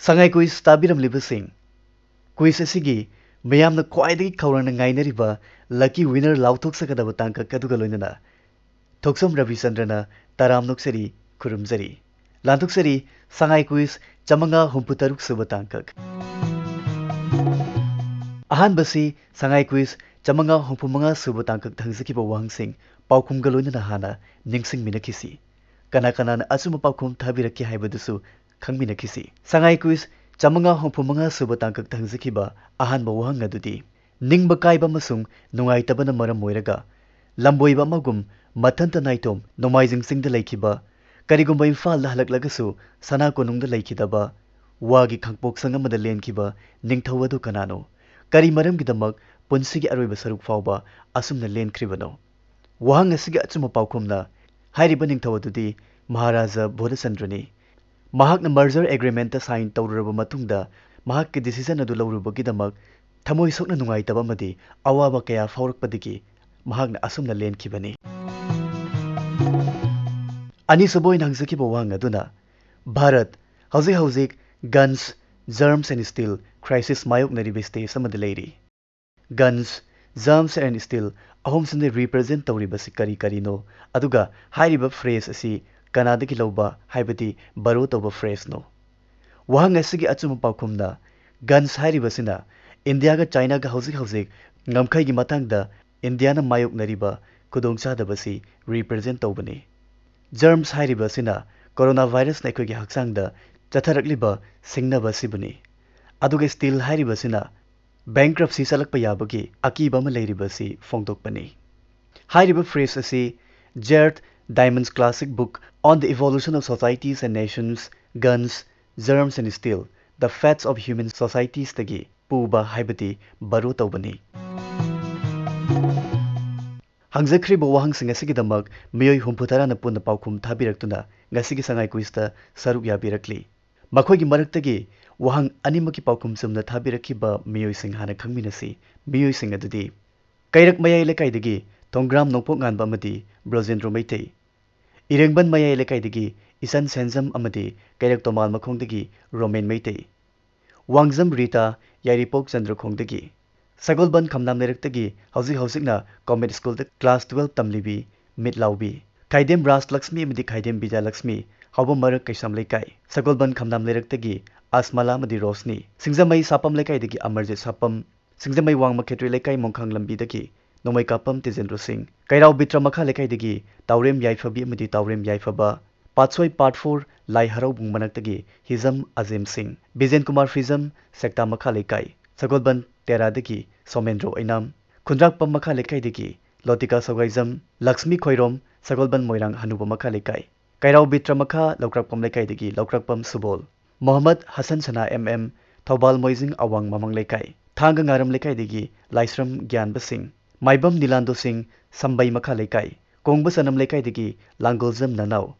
Sangai quiz tabiramlibasing. Quiz asigi mayamna khwaidagi khawrangna ngainariba lucky winner lauthoksagadaba tangka kaduga loinana. Thokchom Rabichandra taram noksari kurumjari. Lantoksari Sangai quiz chamanga humputaruk suba tangkak. Ahanbasi Sangai quiz chamanga humpumanga suba tangkak thangzakiba wahangsing paukhumga loinana hana ningsing minakisi. Kana kanana achuma paukhum thabiraki haibadusu khangminakisi. Sangai quiz chamanga humphumanga suba tangkak thangzakiba ahanba wahang adudi ningba kaiba masung nungaitabana maram moiraga lamboiba magum mathanta naitom nomaijing singda laikiba karigumba Imphal la halaklagasu sana konungda laikidaba wagi khangpok sangamada lenkiba ningthawadu kanano kari maram gidamak punsigi aroiba saruk fawba asumna lenkribano wahang asigi achuma paukhumna hairiba ningthawadu Maharaja Bodhachandrani mahakna merger agreement ta sign tawruraba matungda mahakki decision adu lawrubagidamag thamoi sokna nungaitaba amadi awaba kaya fawrakpadagi mahakna asumna lenkhibani ani saboi nangzakiba wang aduna Bharat hauzik guns germs and steel crisis mayoknariba stage amada leiri guns germs and steel ahom sinde represent tawriba si kari karino aduga hairiba phrase asi kanadagi lawba haibadi baro tawba phrase no wahang asigi achuma paukhumna guns hairibasina India ga China ga hauzik ngamkhai gi matangda India na mayoknariba khudongchadabasi represent tawbani germs hairibasina coronavirus na khoi gi haksangda chatharakliba singnaba sibuni aduga steel hairibasina bankruptcy salakpa yabagi akiba ma leiribasi fongdokpani hairiba phrase asi Jared Diamond's classic book on the evolution of societies and nations guns germs and steel the fates of human societies tagi puba haibati baro tawbani hangzakriba wahangsing asigidamak miyoi humputara na punna paukhum thabiraktuna ngasigi sangai quiz-ta saruk yabirakli makhoigi maraktagi wahang animaki paukhum sumna thabirakiba miyoi sing hana khangminasi miyoi sing adudi Keirak mayai lekaidagi Tongram nongpok nganba amadi Brojendro Meitei Irengban mayai lekaidagi Isan Senjam amadi Keirak Tomal Makhongdagi Romen Meitei Wangjam Rita Yairipok Chandra Khongdagi Sagolban Khamnam Lerektagi hausikna Combat School da Class 12 tamlibi Mitlaubi Khaidem Ras Lakshmi amadi Khaidem Bija Lakshmi hauba marak kaisam lekai Sagolban Khamnam Lerektagi Asmala amadi Rosni Singzamai Sapam lekaidagi Amarjit Sapam Singzamai Wangma Khetri lekai Mongkhang lambidagi Nomai Kapam Tijendro Singh Kairau Bitra Makha lekaidagi Taurem Yaifabi amadi Taurem Yaifaba Patsoi Part 4 Lai Harau Bung Manaktagi Hizam Azim Singh Bijen Kumar Fizam Sekta Makha lekai Sagolban Teradagi Somendro Ainam Khundrakpam Makha lekaidagi Lotika Sogaizam Lakshmi Khoirom Sagolban Moirang Hanuba Makha lekai Kairau Bitra Makha Lokrakpam lekaidagi Lokrakpam Subol Mohammad Hassan Sana MM Thobal Moizing Awang Mamang lekai Thanga Ngaram lekaidagi Laisram Gyan Basing Maibam Nilando Singh Sambai Makha lekai Kongba Sanam lekaidagi Langolzam Nanau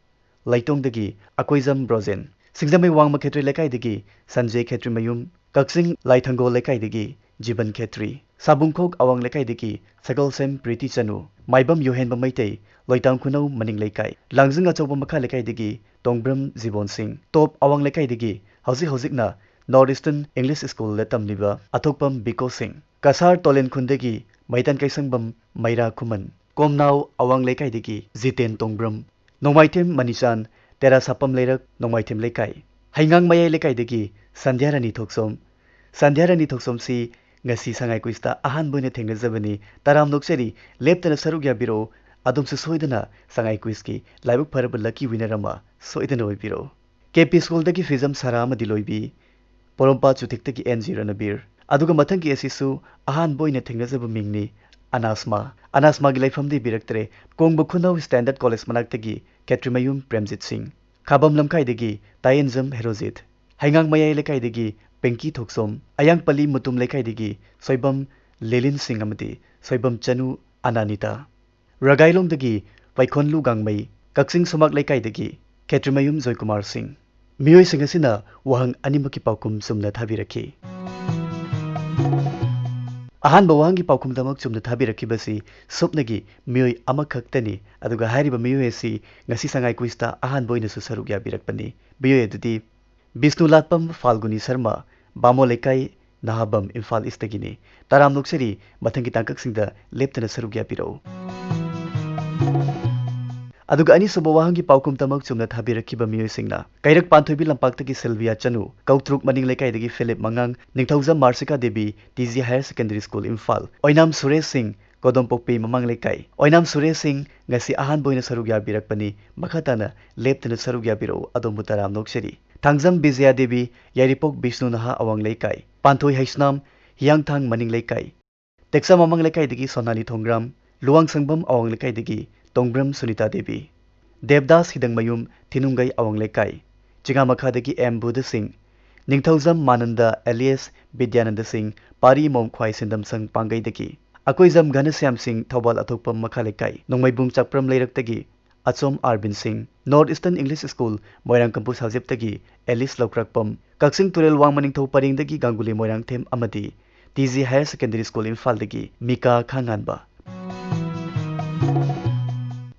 Laitongdagi Akoizam Brozen Singzamai Wangma Khetri lekaidagi Sanjay Khetri Mayum Kaksing Laithango lekaidagi Jiban Khetri Sabungkhok Awang lekaidagi Sagalsem Priti Chanu Maibam Yohenba Meitei Loitang Khunau Maning lekai Langjing Achoba Makha lekaidagi Tongbram Jibon Singh Top Awang lekaidagi hausikna Northeastern English School letamliba Athokpam Biko Singh Kasar Tolen Khundagi Maitan Kaisangbam Maira Kuman Komnau Awang lekaidagi Jiten Tongbram Nongmaithem Manichan Tera Sapam Leirak Nongmaithem lekai Haingang Mayai lekaidagi Sandhyarani Thokchom si ngasi sangai quiz-ta ahanboina thengnajabani taram noksari leptana saruk yabiro adumse soidana sangai quiz-ki laibuk faraba lucky winner ama soidana oibiro KP School dagi Fizam Sarama Diloibi Porompa Chuthik-tagi NG Ranabir aduga mathangi asisu ahanboina thengnajaba mingni Anasma gi laifamdi biraktre Kongba Khunau Standard College manaktagi Ketrimayum Premjit Singh Khabam Lamkai-dagi Tayenjam Herojit Haingang Mayai lekaidagi Penki Thokchom Ayang Pali Mutum lekaidagi Soibam Lelin Singh amadi Soibam Chanu Ananita Ragailongdagi Vaikhonlu Gangmai Kaksing Sumak lekaidagi Ketrimayum Joykumar Singh Miyoi sing asina wahang animaki paukum sumna thabiraki ahanba wahangi paukum damak sumna thabiraki basi supnagi miyoi amakhaktani aduga hairiba miyoi asi ngasi sangai quiz-ta ahanboina su saruk yabirakpani miyoi adudi Bishnu Latpam Falguni Sharma Bamo Lekai Nahabam Imphal Istagini Taram Nuksari Mathangi Tangkaksingda Leptana Saruk Yapiro Aduga ani suba wahangi paukum tamak chumna thabirakiba miyoisingna Keirak Panthoibi Lampaktagi Sylvia Chanu Kautruk Maning Lekaidagi Philip Mangang Ningthaujam Marsika Devi TG Higher Secondary School Imphal Oinam Suresh Singh Kodompokpi Mamang Lekai Oinam Suresh Singh ngasi ahan boina saruk yabirakpani makhatana leptana saruk yabiro adombu taram nokseri Thangjam Bizaya Devi Yaripok Bishnu Naha Awang Lekai Panthoi Haisnam Hiyangthang Maning Lekai Teksa Mamang Lekaidagi Sonali Thongram Luang Sangbam Awang Lekaidagi Tongbram Sunita Devi Devdas Hidangmayum Thinungai Awang Lekai Chingamakadagi M Buddha Singh Ningthaujam Mananda alias Vidyananda Singh Pari Momkhwai Sindam Sang Pangaidagi Akoizam Ghanshyam Singh Thobal Athokpam Makhalekai Nongmaibung Chakpram Leiraktagi Achom Arvin Singh North Eastern English School Moirang Campus Hazeptagi Alice Lokrakpam Kaksing Turel Wangmaningthau Paringdagi Ganguli Moirang Them Amadi TG Higher Secondary School Imphaldagi Mika Khanganba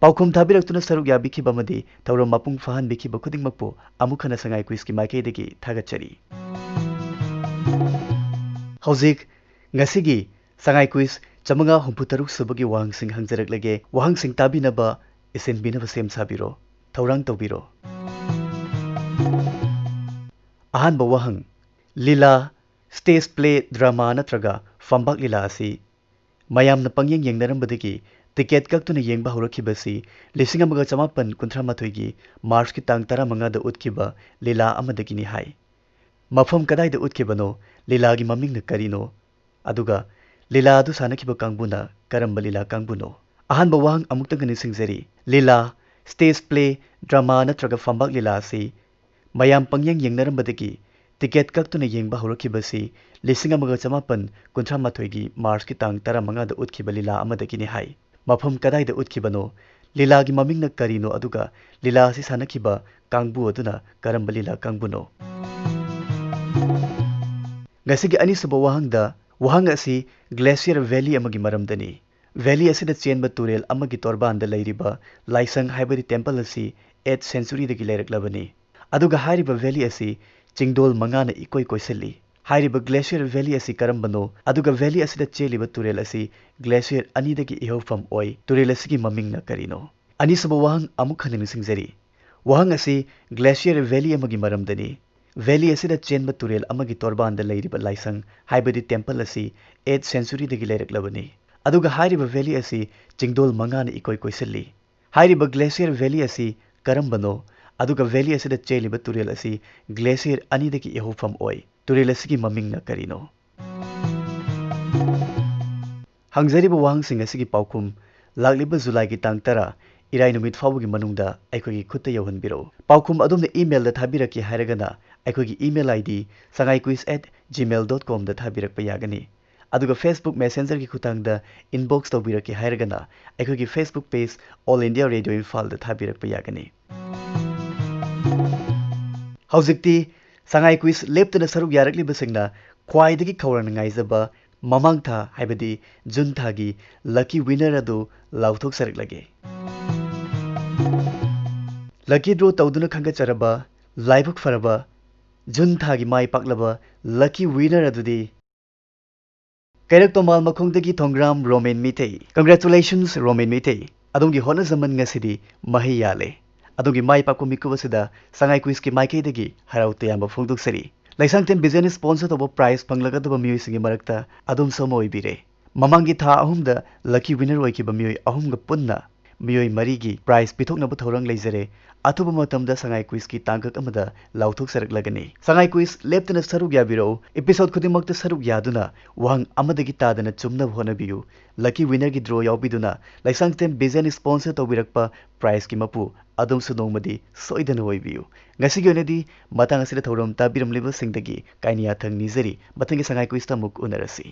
Paukum Thabiraktuna Saruk Yabikhiba Amadi Thauram Mapung Fahanbikhiba Khudingmakpu Amukhana Sangai Quiz ki Maikaidagi Thagachari Hauzik Ngasigi Sangai Quiz Chamanga Humputaruk Subagi Wahang Sing Hangzaraklage Wahang Sing Tabinaba Isinbinaba Sem Sabiro Thaurang Tawbiro Ahanba Wahang Lila Stage Play Drama Natraga Fambak Lila Asi Mayamna Pangyeng Yengnarambadagi Ticket Kaktuna Yengba Horakibasi Lisingamaga Chamapan Kuntramathoi March ki Tang Taramanga Utkiba Lila Amadagini Hai Mafam Kadai the Utkibano Lila gi Maming Karino Aduga Lila adu Sanakiba Kangbuna Karamba Lila Kangbuno Ahanba Wahang Amuktangani Singzeri Lila Stage Play Drama Natraga Fambak Lila Si Mayam Pangyeng Yengnarambadagi Ticket Kaktuna Yengba Horakibasi Lisingamaga Chamapan Kuntramathoi March ki Tang Taramanga Utkiba Lila Amadagini Hai Mafam Kadai the Utkibano Lila gi Maming Karino Aduga Lila Si Sanakiba Kangbu Aduna Karamba Lila Kangbuno Ngasigi ani suba wahangda wahang asi Glacier Valley amagi maramdani Valley asida chenba turel amagi torbanda leiriba Laisang haibari temple asi 8th century dagi leiraklabani aduga hairiba Valley asi Chingdol mangana ikoi koiselli hairiba Glacier Valley asi karambano aduga Valley asida cheliba turel asi Glacier ani dagi ihofam oi turel asigi mamingna karino ani suba wahang amukhana nisingjari wahang asi Glacier Valley amagi maramdani Valley asida chenba turel amagi torbanda leiriba laisang haibadi temple asi 8th century dagi leiraklabani aduga hairiba Valley asi Chingdol mangana ikoi koiselli hairiba Glacier Valley asi karambano aduga Valley asida cheliba turel asi Glacier ani dagi ihofam oi turel asigi mamingna karino Hangzariba wahang sing asigi paukum lagliba July gi tang tara Irai numit fawagi manungda aikogi khutta yauhanbiro paukum adumna email da thabiraki hairagana aikogi email id sangaiquiz@gmail.com da thabirakpa yagani aduga Facebook Messenger ki khutangda inbox tawbiraki hairagana aikogi Facebook page All India Radio Imphal da thabirakpa yagani Hauzikti Sangai Quiz leptana saruk yarakli basingna khwaidagi khawrang ngaizaba mamang tha haibadi June thagi lucky winner adu lauthok saraklage Lucky draw tawduna khanga charaba laibuk faraba June thagi mai paklaba lucky winner adudi Keirak Tomal Makhong Thokchom Romen Meitei Congratulations Romen Meitei adongi hona zaman ngasidi mahi yale adongi mai pakko mikubasida Sangai Quiz ki maikaidagi haraute yamba phongdoksari Laisangten business sponsor tobo prize panglagadaba miyoisingi marakta adom somo oibire mamangi tha ahumda lucky winner oikiba miyoi ahumga punna miyoi marigi prize pithoknabu thorang leizare atuba matamda Sangai Quiz ki tangkak amada lauthok saraklagani Sangai Quiz leptana saruk yabiro episode khudimakta saruk yaduna wahang amadagi tadana chumna honabiyu lucky winner gi draw yaubiduna laisangten business sponsor tobirakpa prize ki mapu adom sunongmadi soidana oibiyu ngasigi onedi matang asida thorom tabiramliba singdagi kainiya thang nizari matangi Sangai Quiz ta muk unarasi